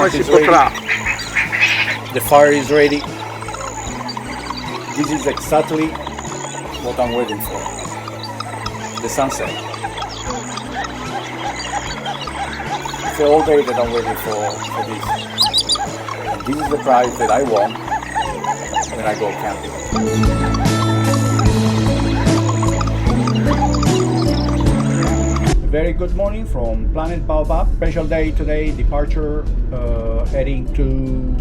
camp is ready. The fire is ready. This is exactly what I'm waiting for. The sunset. It's all day that I'm waiting for this. And this is the prize that I want when I go camping. Very good morning from Planet Baobab. Special day today, departure, heading to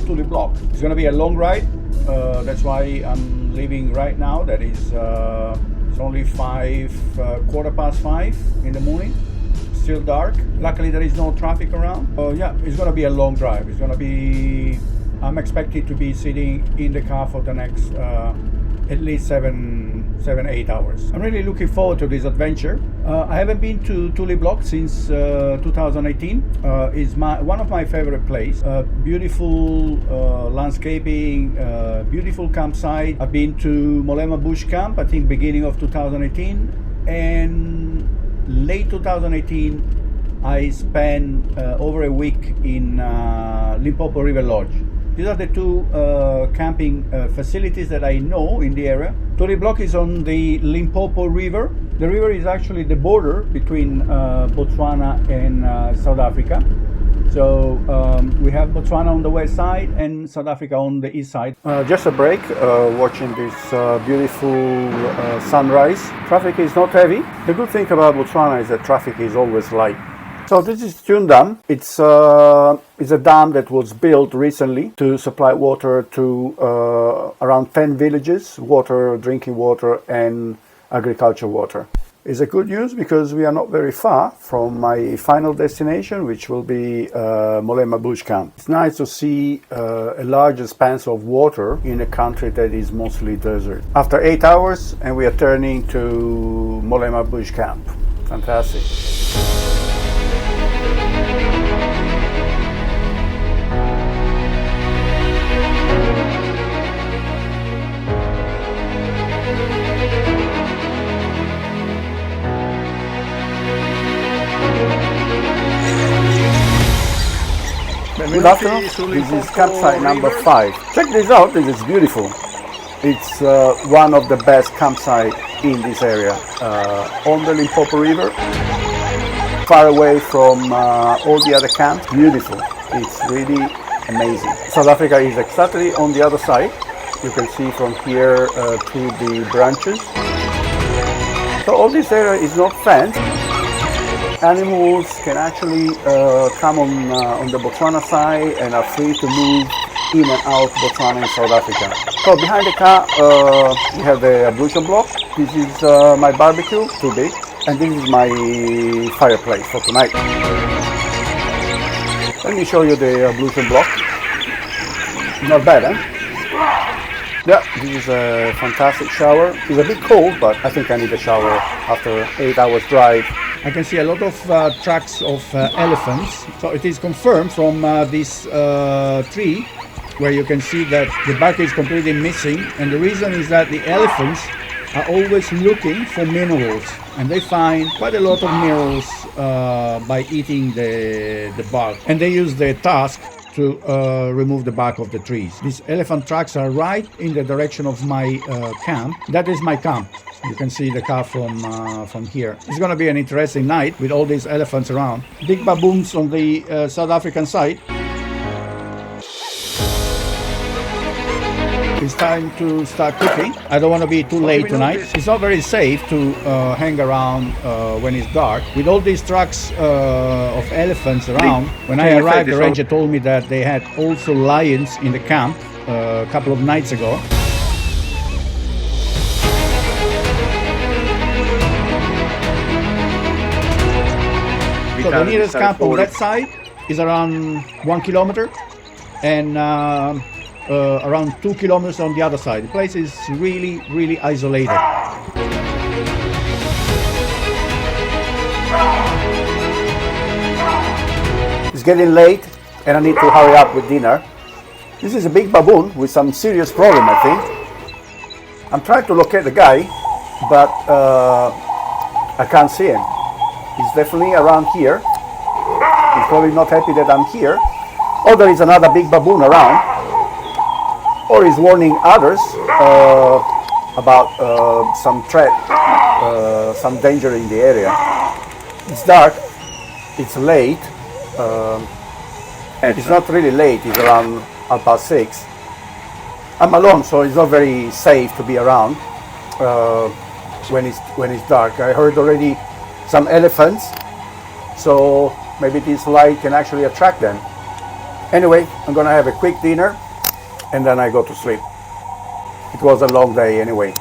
Tuli Block. It's going to be a long ride. That's why I'm leaving right now. That is, it's only 5:15 in the morning. Still dark. Luckily, there is no traffic around. Yeah, it's going to be a long drive. It's going to be. I'm expected to be sitting in the car for the next at least 7-8 hours. I'm really looking forward to this adventure. I haven't been to Tuli Block since 2018. It's one of my favorite places. Beautiful landscaping, beautiful campsite. I've been to Molema Bush Camp, I think beginning of 2018, and late 2018 I spent over a week in Limpopo River Lodge. These are the two camping facilities that I know in the area. Tuli Block is on the Limpopo River. The river is actually the border between Botswana and South Africa. So we have Botswana on the west side and South Africa on the east side. Just a break, watching this beautiful sunrise. Traffic is not heavy. The good thing about Botswana is that traffic is always light. So this is Tune Dam. It's a dam that was built recently to supply water to around 10 villages, drinking water and agriculture water. It's a good news because we are not very far from my final destination, which will be Molema Bush Camp. It's nice to see a large expanse of water in a country that is mostly desert. After 8 hours, and we are turning to Molema Bush Camp. Fantastic. Good afternoon. This is campsite number 5. Check this out. This is beautiful. It's one of the best campsites in this area. On the Limpopo River, far away from all the other camps. Beautiful. It's really amazing. South Africa is exactly on the other side. You can see from here to the branches. So all this area is not fenced. Animals can actually come on the Botswana side and are free to move in and out Botswana and South Africa. So behind the car we have the ablution block. This is my barbecue, too big, and this is my fireplace for tonight. Let me show you the ablution block. Not bad, huh? Yeah, this is a fantastic shower. It's a bit cold, but I think I need a shower after 8 hours drive. I can see a lot of tracks of elephants. So it is confirmed from this tree, where you can see that the bark is completely missing. And the reason is that the elephants are always looking for minerals. And they find quite a lot of minerals by eating the bark. And they use the tusk to remove the bark of the trees. These elephant tracks are right in the direction of my camp. That is my camp. You can see the car from here. It's going to be an interesting night with all these elephants around. Big baboons on the South African side. It's time to start cooking. I don't want to be too late tonight. It's not very safe to hang around when it's dark. With all these trucks of elephants around, when I arrived, the ranger told me that they had also lions in the camp a couple of nights ago. So the nearest camp on that side is around 1 kilometer, and around 2 kilometers on the other side. The place is really, really isolated. It's getting late and I need to hurry up with dinner. This is a big baboon with some serious problem, I think. I'm trying to locate the guy, but I can't see him. He's definitely around here. He's probably not happy that I'm here, or there is another big baboon around, or is warning others about some threat, some danger in the area. It's dark, it's late, it's not really late, it's around 6:30. I'm alone, so it's not very safe to be around when it's dark. I heard already some elephants, so maybe this light can actually attract them. Anyway, I'm gonna have a quick dinner and then I go to sleep. It was a long day anyway.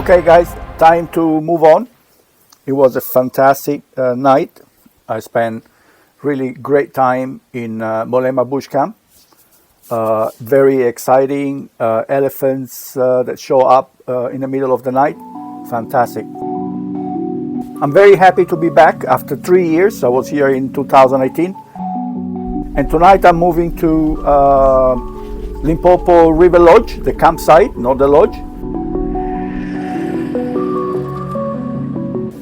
Okay guys, time to move on. It was a fantastic night. I spent really great time in Molema Bush Camp. Very exciting elephants that show up in the middle of the night. Fantastic. I'm very happy to be back after 3 years. I was here in 2018. And tonight I'm moving to Limpopo River Lodge, the campsite, not the lodge.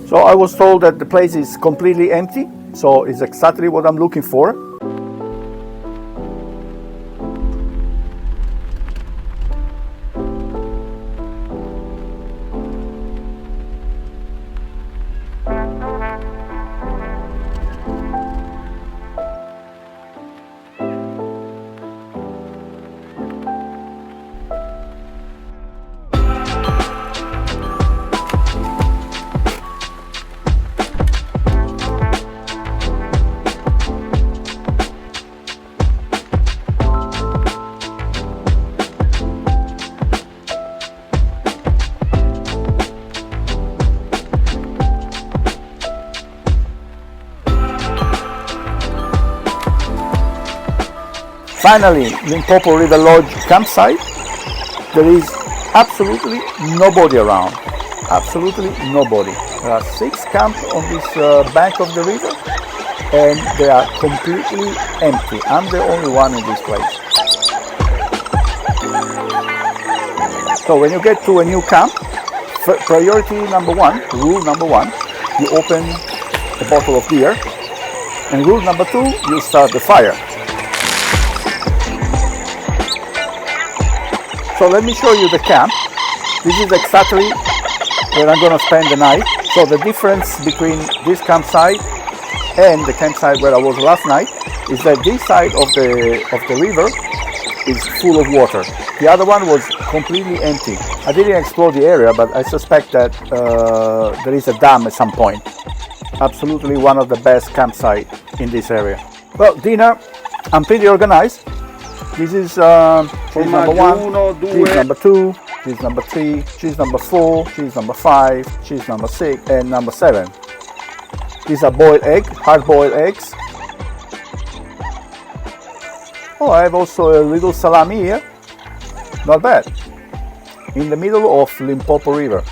So I was told that the place is completely empty, so it's exactly what I'm looking for. Finally, Limpopo River Lodge campsite. There is absolutely nobody around. Absolutely nobody. There are 6 camps on this bank of the river and they are completely empty. I'm the only one in this place. So when you get to a new camp, priority number 1, rule number 1, you open a bottle of beer, and rule number 2, you start the fire. So let me show you the camp. This is exactly where I'm going to spend the night. So the difference between this campsite and the campsite where I was last night is that this side of the river is full of water. The other one was completely empty. I didn't explore the area, but I suspect that there is a dam at some point. Absolutely one of the best campsites in this area. Well, dinner, I'm pretty organized. This is cheese number 1, cheese number 2, cheese number 3, cheese number 4, cheese number 5, cheese number 6, and number 7. These are boiled egg, hard-boiled eggs. Oh, I have also a little salami here. Not bad. In the middle of Limpopo River.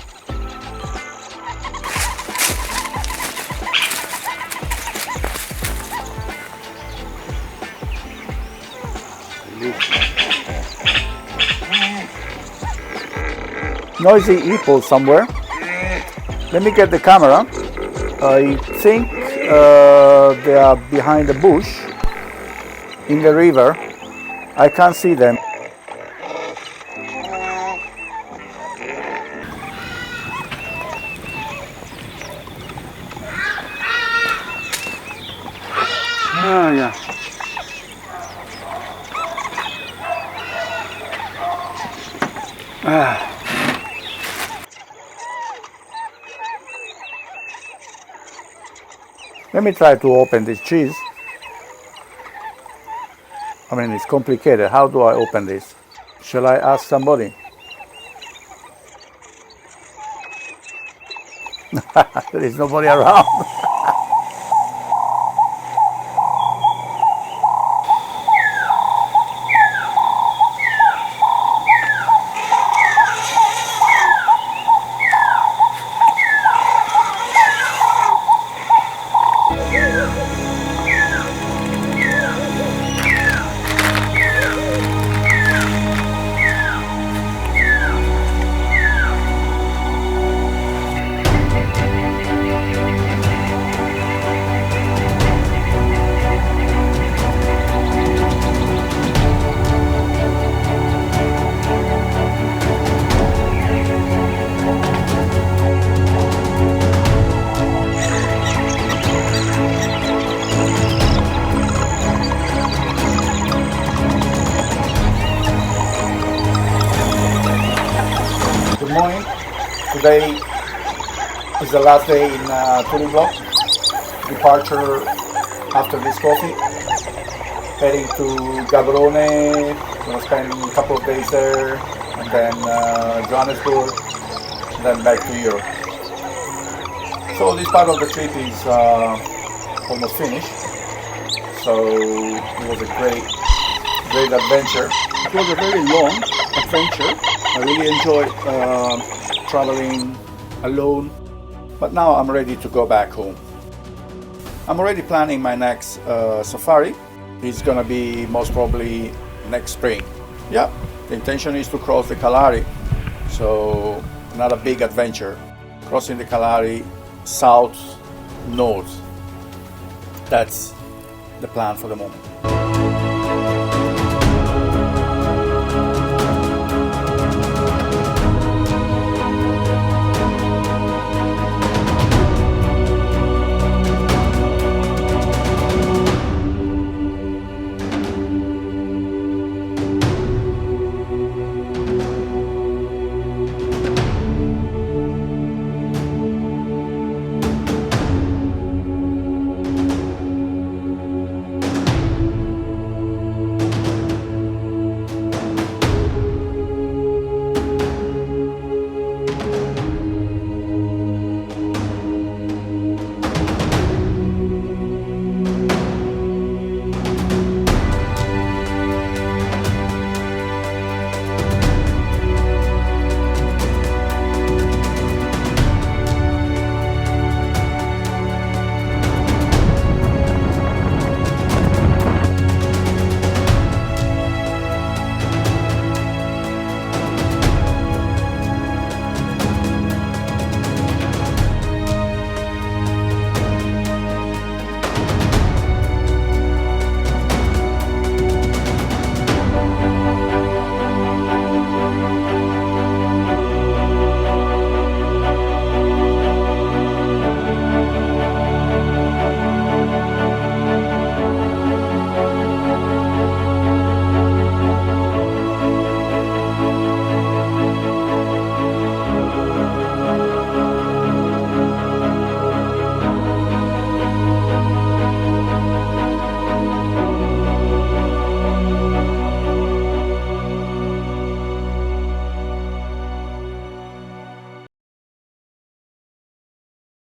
Noisy people somewhere. Let me get the camera. I think they are behind the bush in the river. I can't see them. Ah, yeah. Ah. Let me try to open this cheese. I mean, it's complicated. How do I open this? Shall I ask somebody? There is nobody around. Good morning. Today is the last day in Tuli Block. Departure after this coffee. Heading to Gaborone. Gonna spend a couple of days there, and then Johannesburg, and then back to Europe. So this part of the trip is almost finished. So it was a great adventure. It was a very long adventure. I really enjoyed traveling alone, but now I'm ready to go back home. I'm already planning my next safari. It's gonna be most probably next spring. Yeah, the intention is to cross the Kalahari, so not a big adventure. Crossing the Kalahari south, north. That's the plan for the moment.